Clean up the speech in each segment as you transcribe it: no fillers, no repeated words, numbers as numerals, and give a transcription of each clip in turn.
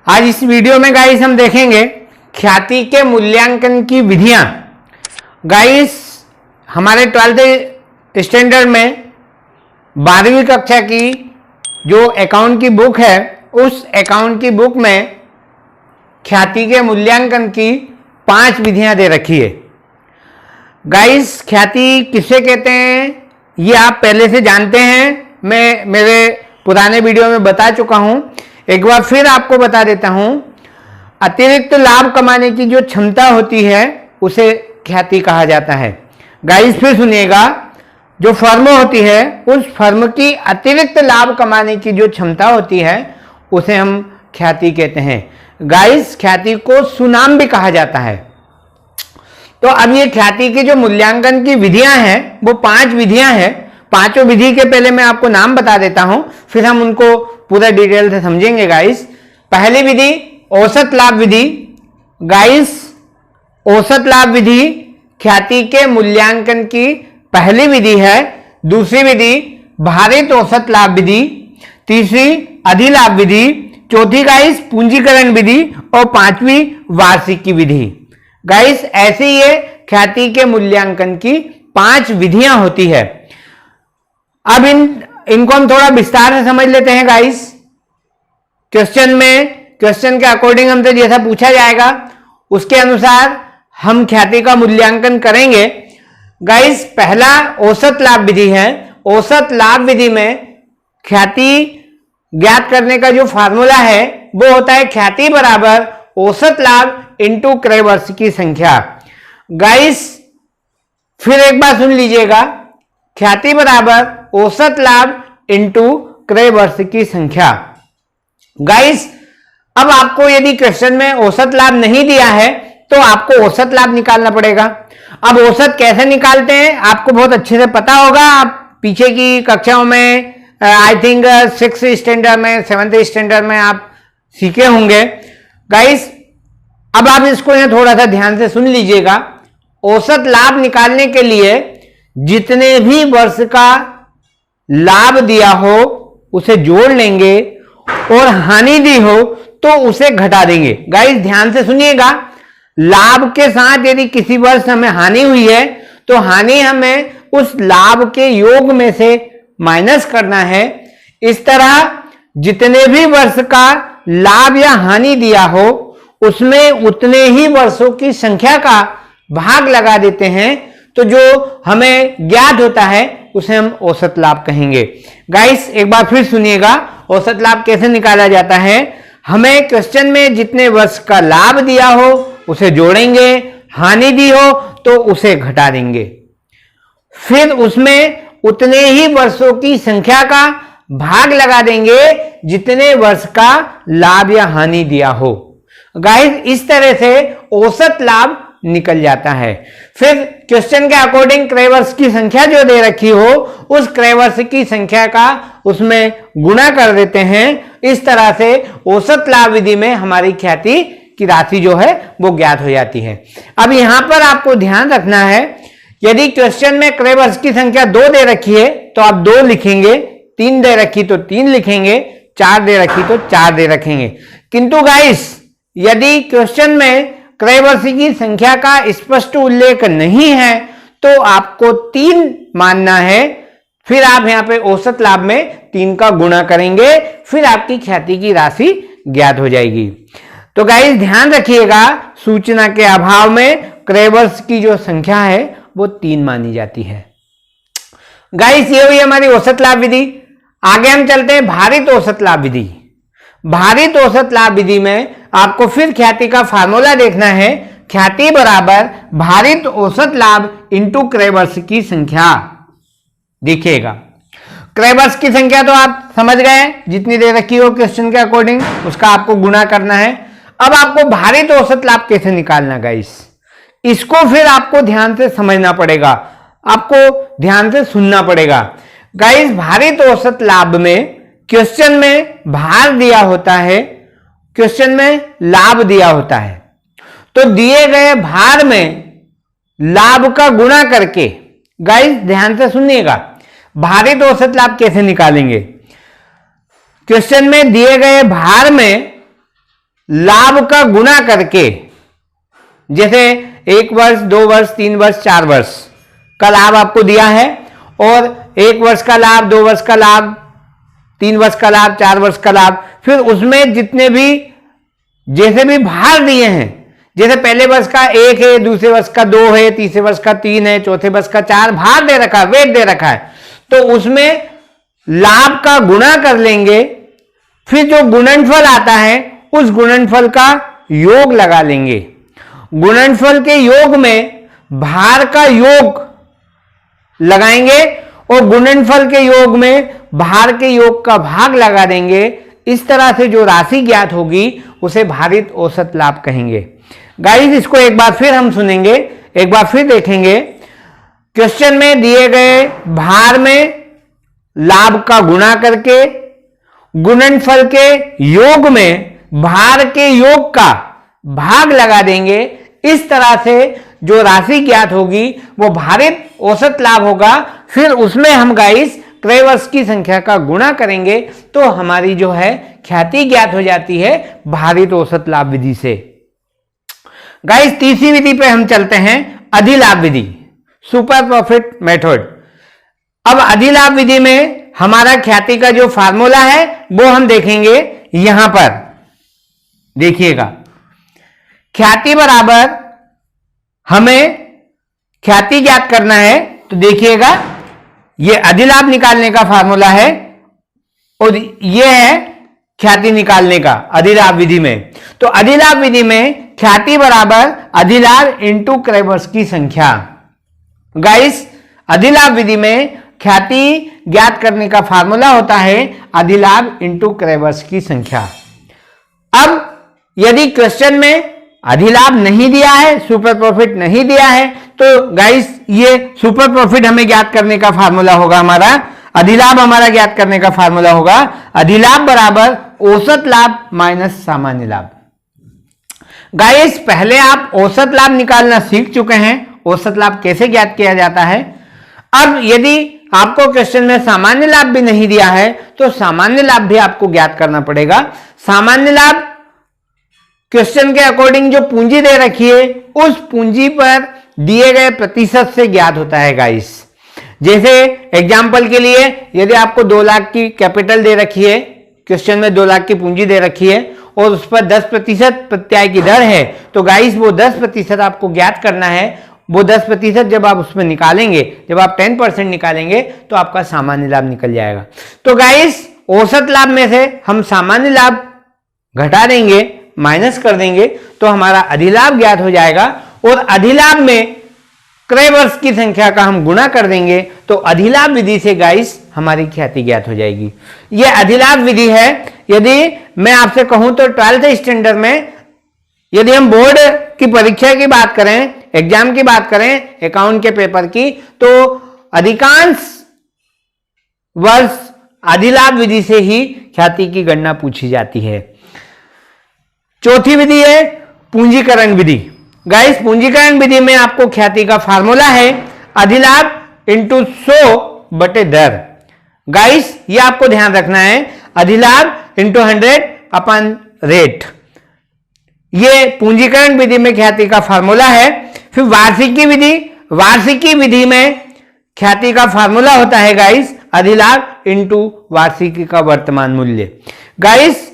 आज इस वीडियो में गाइस हम देखेंगे ख्याति के मूल्यांकन की विधियां। गाइस हमारे 12th स्टैंडर्ड में 12वीं कक्षा की जो अकाउंट की बुक है, उस अकाउंट की बुक में ख्याति के मूल्यांकन की 5 विधियां दे रखी है। गाइस ख्याति किसे कहते हैं ये आप पहले से जानते हैं, मैं मेरे पुराने वीडियो में बता चुका हूं। एक बार फिर आपको बता देता हूं। अतिरिक्त लाभ कमाने की जो क्षमता होती है उसे ख्याति कहा जाता है। गाइस फिर सुनिएगा, जो फर्म होती है उस फर्म की अतिरिक्त लाभ कमाने की जो क्षमता होती है उसे हम ख्याति कहते हैं। गाइस ख्याति को सुनाम भी कहा जाता है। तो अब ये ख्याति की जो मूल्यांकन की विधियां हैं वो 5 विधियां हैं। पांचों विधि के पहले मैं आपको नाम बता देता हूं, फिर हम उनको पूरा डिटेल से समझेंगे। गाइस पहली विधि औसत लाभ विधि। गाइस औसत लाभ विधि ख्याति के मूल्यांकन की पहली विधि है। दूसरी विधि भारित औसत लाभ विधि। तीसरी अधिलाभ विधि। चौथी गाइस पूंजीकरण विधि और 5वीं वार्षिक की विधि। गाइस ऐसे ये ख्याति के मूल्यांकन की 5 विधियां होती है। अब इनको हम थोड़ा विस्तार से समझ लेते हैं। गाइस क्वेश्चन के अकॉर्डिंग हमसे जैसा पूछा जाएगा उसके अनुसार हम ख्याति का मूल्यांकन करेंगे। गाइस पहला औसत लाभ विधि है। औसत लाभ विधि में ख्याति ज्ञात करने का जो फार्मूला है वो होता है ख्याति बराबर औसत लाभ इंटू क्रय वर्ष की संख्या। गाइस फिर एक बार सुन लीजिएगा, ख्याति बराबर औसत लाभ इंटू क्रय वर्ष की संख्या। गाइस अब आपको यदि क्वेश्चन में औसत लाभ नहीं दिया है तो आपको औसत लाभ निकालना पड़ेगा। अब औसत कैसे निकालते हैं आपको बहुत अच्छे से पता होगा। आप पीछे की कक्षाओं में आई थिंक 6th स्टैंडर्ड में 7th स्टैंडर्ड में आप सीखे होंगे। गाइस अब आप इसको यहाँ थोड़ा सा ध्यान से सुन लीजिएगा। औसत लाभ निकालने के लिए जितने भी वर्ष का लाभ दिया हो उसे जोड़ लेंगे और हानि दी हो तो उसे घटा देंगे। गाइस ध्यान से सुनिएगा, लाभ के साथ यदि किसी वर्ष हमें हानि हुई है तो हानि हमें उस लाभ के योग में से माइनस करना है। इस तरह जितने भी वर्ष का लाभ या हानि दिया हो उसमें उतने ही वर्षों की संख्या का भाग लगा देते हैं, तो जो हमें ज्ञात होता है उसे हम औसत लाभ कहेंगे। गाइस एक बार फिर सुनिएगा, औसत लाभ कैसे निकाला जाता है। हमें क्वेश्चन में जितने वर्ष का लाभ दिया हो उसे जोड़ेंगे, हानि दी हो तो उसे घटा देंगे, फिर उसमें उतने ही वर्षों की संख्या का भाग लगा देंगे जितने वर्ष का लाभ या हानि दिया हो। गाइस इस तरह से औसत लाभ निकल जाता है। फिर क्वेश्चन के अकॉर्डिंग क्रय वर्ष की संख्या जो दे रखी हो उस क्रय वर्ष की संख्या का उसमें गुणा कर देते हैं। इस तरह से औसत लाभ विधि में हमारी ख्याति की राशि जो है वो ज्ञात हो जाती है। अब यहां पर आपको ध्यान रखना है, यदि क्वेश्चन में क्रय वर्ष की संख्या 2 दे रखी है तो आप 2 लिखेंगे, 3 दे रखी तो 3 लिखेंगे, 4 दे रखी तो 4 दे रखेंगे। किंतु गाइस यदि क्वेश्चन में क्रय वर्ष की संख्या का स्पष्ट उल्लेख नहीं है तो आपको 3 मानना है। फिर आप यहां पे औसत लाभ में 3 का गुणा करेंगे, फिर आपकी ख्याति की राशि ज्ञात हो जाएगी। तो गाइस ध्यान रखिएगा, सूचना के अभाव में क्रय वर्ष की जो संख्या है वो 3 मानी जाती है। गाइस ये हुई हमारी औसत लाभ विधि। आगे हम चलते हैं भारित औसत लाभ विधि। भारित औसत लाभ विधि में आपको फिर ख्याति का फार्मूला देखना है, ख्याति बराबर भारित औसत लाभ इंटू क्रय वर्ष की संख्या। देखिएगा क्रय वर्ष की संख्या तो आप समझ गए, जितनी दे रखी हो क्वेश्चन के अकॉर्डिंग उसका आपको गुणा करना है। अब आपको भारित औसत लाभ कैसे निकालना गाइस, इसको फिर आपको ध्यान से समझना पड़ेगा, आपको ध्यान से सुनना पड़ेगा। गाइस भारित औसत लाभ में क्वेश्चन में भार दिया होता है, क्वेश्चन में लाभ दिया होता है, तो दिए गए भार में लाभ का गुणा करके, गाइस ध्यान से सुनिएगा, भारित औसत लाभ कैसे निकालेंगे। क्वेश्चन में दिए गए भार में लाभ का गुणा करके, जैसे 1 वर्ष, 2 वर्ष, 3 वर्ष, 4 वर्ष का लाभ आपको दिया है, और 1 वर्ष का लाभ, 2 वर्ष का लाभ, 3 वर्ष का लाभ, 4 वर्ष का लाभ, फिर उसमें जितने भी जैसे भी भार दिए हैं, जैसे पहले वर्ष का 1 है, दूसरे वर्ष का 2 है, तीसरे वर्ष का 3 है, चौथे वर्ष का 4 भार दे रखा है, वेट दे रखा है, तो उसमें लाभ का गुणा कर लेंगे, फिर जो गुणनफल आता है उस गुणनफल का योग लगा लेंगे। गुणनफल के योग में भार का योग लगाएंगे और गुणनफल के योग में भार के योग का भाग लगा देंगे। इस तरह से जो राशि ज्ञात होगी उसे भारित औसत लाभ कहेंगे। गाइस, इसको एक बार फिर हम सुनेंगे, एक बार फिर देखेंगे। क्वेश्चन में दिए गए भार में लाभ का गुणा करके गुणनफल के योग में भार के योग का भाग लगा देंगे। इस तरह से जो राशि ज्ञात होगी वो भारित औसत लाभ होगा। फिर उसमें हम गाइस क्रय वर्ष की संख्या का गुणा करेंगे तो हमारी जो है ख्याति ज्ञात हो जाती है भारित औसत लाभ विधि से। गाइस, तीसरी विधि पे हम चलते हैं, अधिलाभ विधि, सुपर प्रॉफिट मेथड। अब अधिलाभ विधि में हमारा ख्याति का जो फार्मूला है वो हम देखेंगे। यहां पर देखिएगा, ख्याति बराबर हमें ख्याति ज्ञात करना है, तो देखिएगा ये अधिलाभ निकालने का फार्मूला है और ये है ख्याति निकालने का अधिलाभ विधि में। तो अधिलाभ विधि में ख्याति बराबर अधिलाभ इंटू क्रय वर्ष की संख्या। गाइस, अधिलाभ विधि में ख्याति ज्ञात करने का फार्मूला होता है अधिलाभ इंटू क्रय वर्ष की संख्या। अब यदि क्वेश्चन में अधिलाभ नहीं दिया है, सुपर प्रॉफिट नहीं दिया है, तो गाइस ये सुपर प्रॉफिट हमें ज्ञात करने का फार्मूला होगा हमारा, अधिलाभ हमारा ज्ञात करने का फार्मूला होगा अधिलाभ बराबर औसत लाभ माइनस सामान्य लाभ। गाइस, पहले आप औसत लाभ निकालना सीख चुके हैं, औसत लाभ कैसे ज्ञात किया जाता है। अब यदि आपको क्वेश्चन में सामान्य लाभ भी नहीं दिया है तो सामान्य लाभ भी आपको ज्ञात करना पड़ेगा। सामान्य लाभ क्वेश्चन के अकॉर्डिंग जो पूंजी दे रखी है उस पूंजी पर दिए गए प्रतिशत से ज्ञात होता है गाइस। जैसे एग्जाम्पल के लिए यदि आपको 2 लाख की कैपिटल दे रखी है, क्वेश्चन में 2 लाख की पूंजी दे रखी है और उस पर 10% प्रत्याय की दर है, तो गाइस वो 10% आपको ज्ञात करना है। वो 10% जब आप उसमें निकालेंगे, जब आप 10% निकालेंगे तो आपका सामान्य लाभ निकल जाएगा। तो गाइस, औसत लाभ में से हम सामान्य लाभ घटा देंगे, माइनस कर देंगे, तो हमारा अधिलाभ ज्ञात हो जाएगा। और अधिलाभ में क्रय वर्ष की संख्या का हम गुणा कर देंगे तो अधिलाभ विधि से गाइस हमारी ख्याति ज्ञात हो जाएगी। यह अधिलाभ विधि है। यदि मैं आपसे कहूं तो 12th स्टैंडर्ड में यदि हम बोर्ड की परीक्षा की बात करें, एग्जाम की बात करें, अकाउंट के पेपर की, तो अधिकांश वर्ष अधिलाभ विधि से ही ख्याति की गणना पूछी जाती है। चौथी विधि है पूंजीकरण विधि। गाइस, पूंजीकरण विधि में आपको ख्याति का फार्मूला है अधिलाभ इंटू 100 बटे दर। गाइस, ये आपको ध्यान रखना है, अधिलाभ इंटू 100 अपन रेट, ये पूंजीकरण विधि में ख्याति का फार्मूला है। फिर वार्षिकी विधि, वार्षिकी विधि में ख्याति का फार्मूला होता है गाइस अधिलाभ इंटू वार्षिकी का वर्तमान मूल्य। गाइस,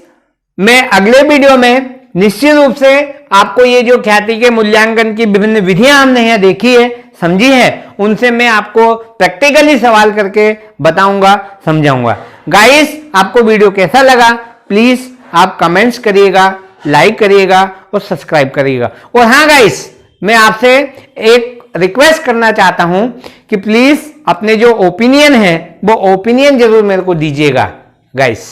मैं अगले वीडियो में निश्चित रूप से आपको ये जो ख्याति के मूल्यांकन की विभिन्न विधियां हमने यहाँ देखी है, समझी है, उनसे मैं आपको प्रैक्टिकली सवाल करके बताऊंगा, समझाऊंगा। गाइस, आपको वीडियो कैसा लगा प्लीज आप कमेंट्स करिएगा, लाइक करिएगा और सब्सक्राइब करिएगा। और हाँ गाइस, मैं आपसे एक रिक्वेस्ट करना चाहता हूं कि प्लीज अपने जो ओपिनियन है वो ओपिनियन जरूर मेरे को दीजिएगा गाइस।